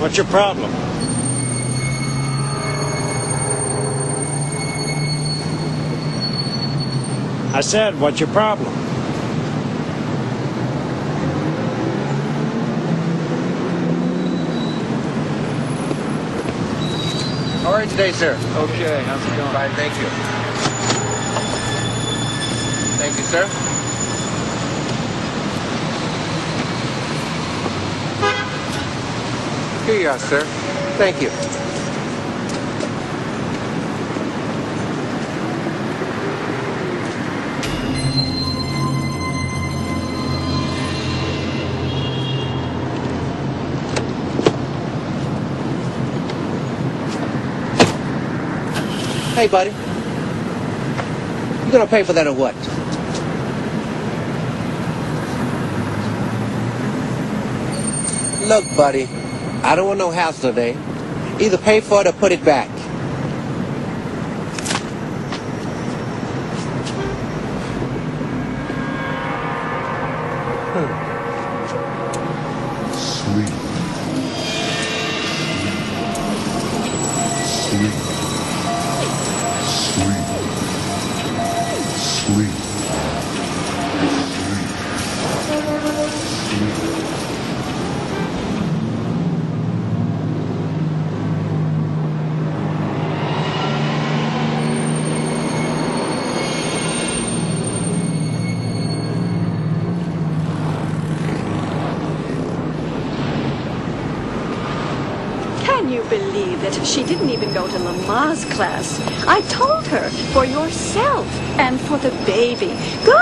What's your problem? I said, what's your problem? All right today, sir. Okay, how's it going? Fine, thank you. Thank you, sir. Here you are, sir. Thank you. Hey, buddy. You gonna pay for that or what? Look, buddy, I don't want no hassle today. Either pay for it or put it back. Sleep. Sleep. Sleep. Sleep. Can you believe it? She didn't even go to Lama's class. I told her, for yourself and for the baby. Go!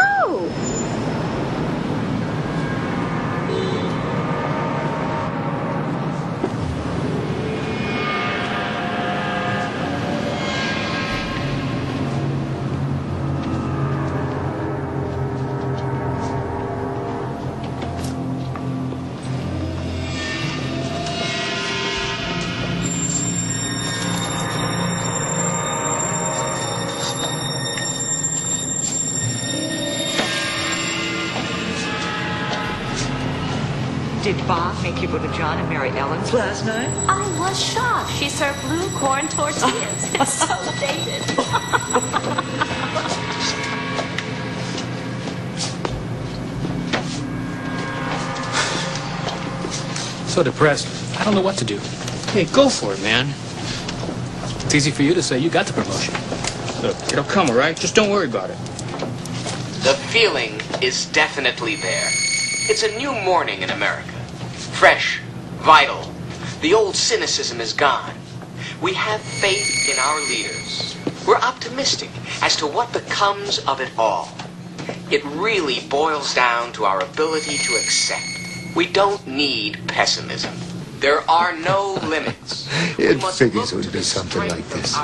Did Bob make you go to John and Mary Ellen's last night? I was shocked. She served blue corn tortillas. It's so dated. So depressed. I don't know what to do. Hey, go for it, man. It's easy for you to say you got the promotion. Look, it'll come, all right? Just don't worry about it. The feeling is definitely there. It's a new morning in America. Fresh, vital. The old cynicism is gone. We have faith in our leaders. We're optimistic as to what becomes of it all. It really boils down to our ability to accept. We don't need pessimism. There are no limits. It figures it would be something like this.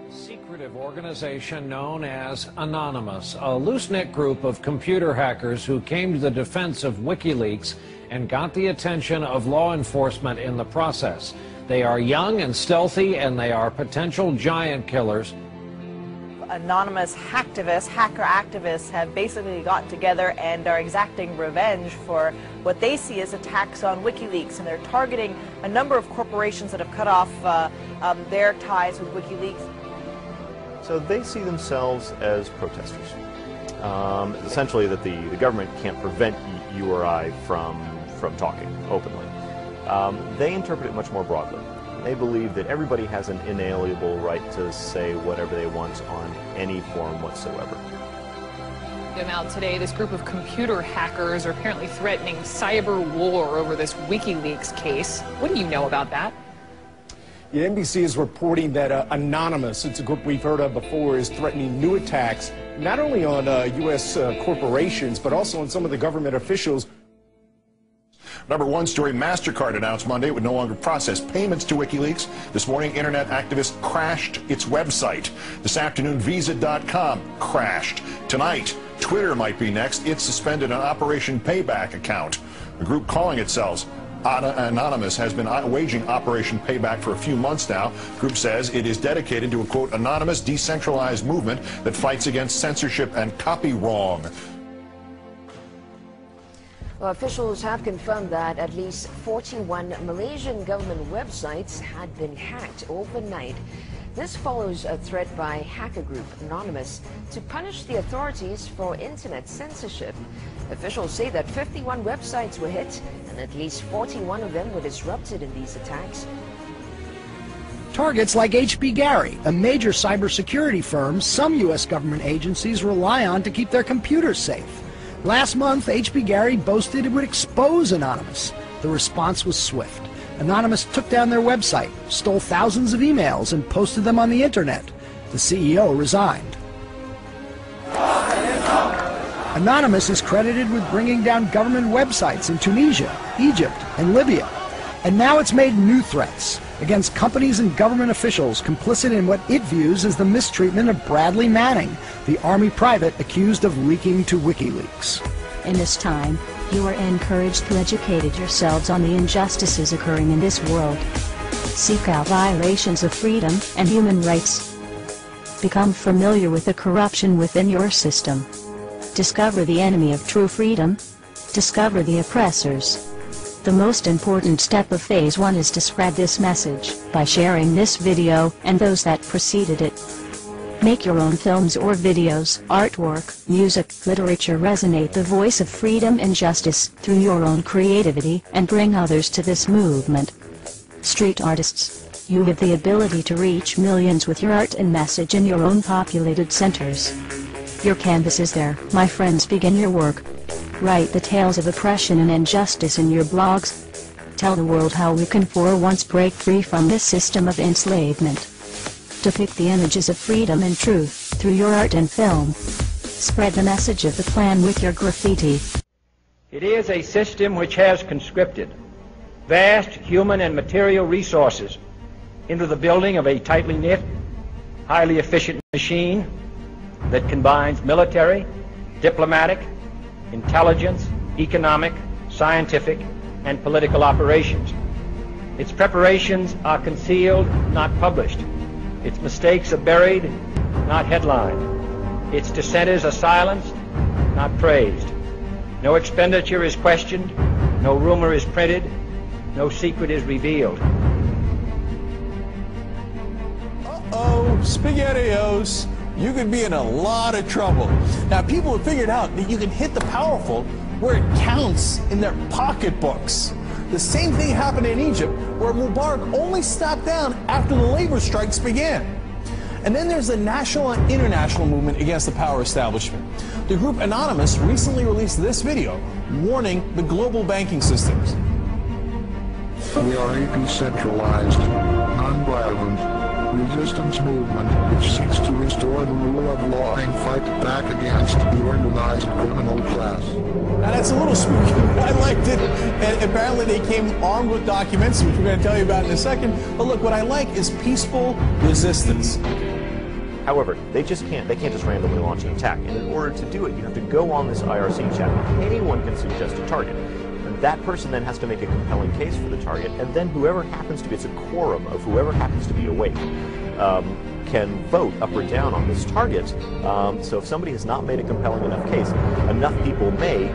Secretive organization known as Anonymous, a loose-knit group of computer hackers who came to the defense of WikiLeaks and got the attention of law enforcement in the process. They are young and stealthy, and they are potential giant killers. Anonymous hacker activists have basically gotten together and are exacting revenge for what they see as attacks on WikiLeaks, and they're targeting a number of corporations that have cut off their ties with WikiLeaks. So they see themselves as protesters. Essentially that the government can't prevent you or I from talking openly. They interpret it much more broadly. They believe that everybody has an inalienable right to say whatever they want on any forum whatsoever. them out today. This group of computer hackers are apparently threatening cyber war over this WikiLeaks case. What do you know about that? Yeah, NBC is reporting that Anonymous, it's a group we've heard of before, is threatening new attacks not only on U.S. corporations, but also on some of the government officials. Number one story, MasterCard announced Monday it would no longer process payments to WikiLeaks. This morning, internet activists crashed its website. This afternoon, Visa.com crashed. Tonight, Twitter might be next. It suspended an Operation Payback account. A group calling itself Anonymous has been waging Operation Payback for a few months now. The group says it is dedicated to a, quote, anonymous, decentralized movement that fights against censorship and copy wrong. Well, officials have confirmed that at least 41 Malaysian government websites had been hacked overnight. This follows a threat by hacker group Anonymous to punish the authorities for internet censorship. Officials say that 51 websites were hit and at least 41 of them were disrupted in these attacks. Targets like H.B. Gary, a major cybersecurity firm some U.S. government agencies rely on to keep their computers safe. Last month, H.B. Gary boasted it would expose Anonymous. The response was swift. Anonymous took down their website, stole thousands of emails, and posted them on the internet. The CEO resigned. Anonymous is credited with bringing down government websites in Tunisia, Egypt, and Libya. And now it's made new threats against companies and government officials complicit in what it views as the mistreatment of Bradley Manning, the Army private accused of leaking to WikiLeaks. In this time, you are encouraged to educate yourselves on the injustices occurring in this world. Seek out violations of freedom and human rights. Become familiar with the corruption within your system. Discover the enemy of true freedom. Discover the oppressors. The most important step of Phase 1 is to spread this message by sharing this video and those that preceded it. Make your own films or videos, artwork, music, literature resonate the voice of freedom and justice through your own creativity and bring others to this movement. Street artists, you have the ability to reach millions with your art and message in your own populated centers. Your canvas is there, my friends. Begin your work. Write the tales of oppression and injustice in your blogs. Tell the world how we can for once break free from this system of enslavement. Depict the images of freedom and truth through your art and film. Spread the message of the plan with your graffiti. It is a system which has conscripted vast human and material resources into the building of a tightly knit, highly efficient machine that combines military, diplomatic, intelligence, economic, scientific, and political operations. Its preparations are concealed, not published. Its mistakes are buried, not headlined. Its dissenters are silenced, not praised. No expenditure is questioned, no rumor is printed, no secret is revealed. Uh-oh, SpaghettiOs. You could be in a lot of trouble. Now, people have figured out that you can hit the powerful where it counts in their pocketbooks. The same thing happened in Egypt, where Mubarak only stepped down after the labor strikes began. And then there's the national and international movement against the power establishment. The group Anonymous recently released this video warning the global banking systems. We are a decentralized, non-violent resistance movement which seeks to restore the rule of law and fight back against the organized criminal class. Now that's a little spooky, but I liked it. And apparently they came armed with documents, which we're going to tell you about in a second. But look, what I like is peaceful resistance. However, they can't just randomly launch an attack. And in order to do it, you have to go on this IRC chat. Anyone can suggest a target. And that person then has to make a compelling case for the target, and then whoever happens to be, it's a quorum of whoever happens to be awake, can vote up or down on this target. So if somebody has not made a compelling enough case, enough people may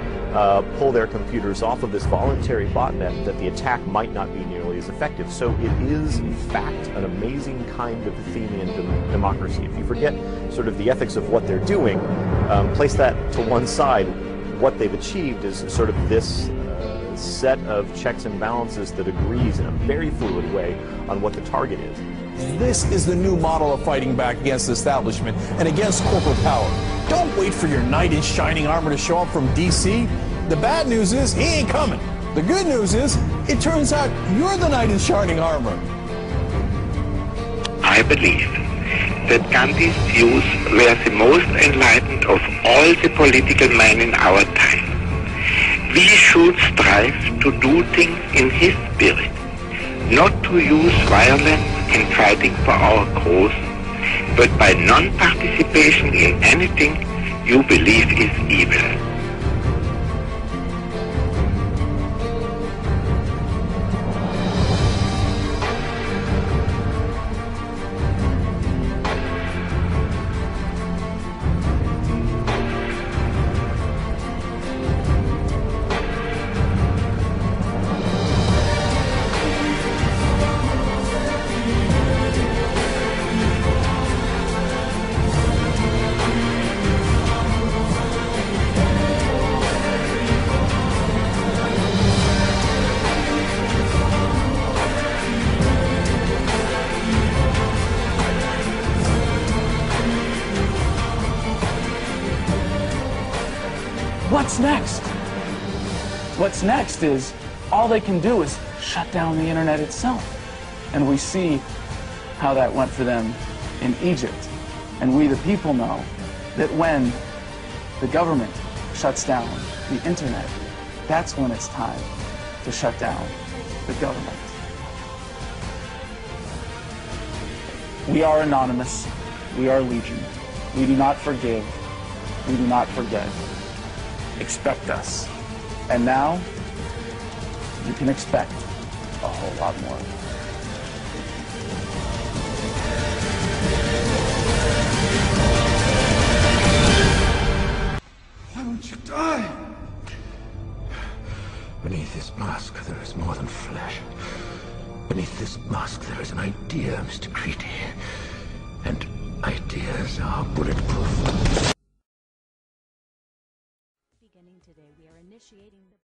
pull their computers off of this voluntary botnet that the attack might not be nearly as effective. So it is, in fact, an amazing kind of Athenian democracy. If you forget sort of the ethics of what they're doing, place that to one side, what they've achieved is sort of this set of checks and balances that agrees in a very fluid way on what the target is. This is the new model of fighting back against the establishment and against corporate power. Don't wait for your knight in shining armor to show up from D.C. The bad news is he ain't coming. The good news is it turns out you're the knight in shining armor. I believe that Gandhi's views were the most enlightened of all the political men in our time. We should strive to do things in his spirit, not to use violence in fighting for our cause, but by non-participation in anything you believe is evil. What's next? What's next is all they can do is shut down the internet itself. And we see how that went for them in Egypt. And we, the people, know that when the government shuts down the internet, that's when it's time to shut down the government. We are anonymous. We are legion. We do not forgive. We do not forget. Expect us. And now, you can expect a whole lot more. Why won't you die? Beneath this mask, there is more than flesh. Beneath this mask, there is an idea, Mr. Creedy. And ideas are bulletproof. Beginning today, we are initiating the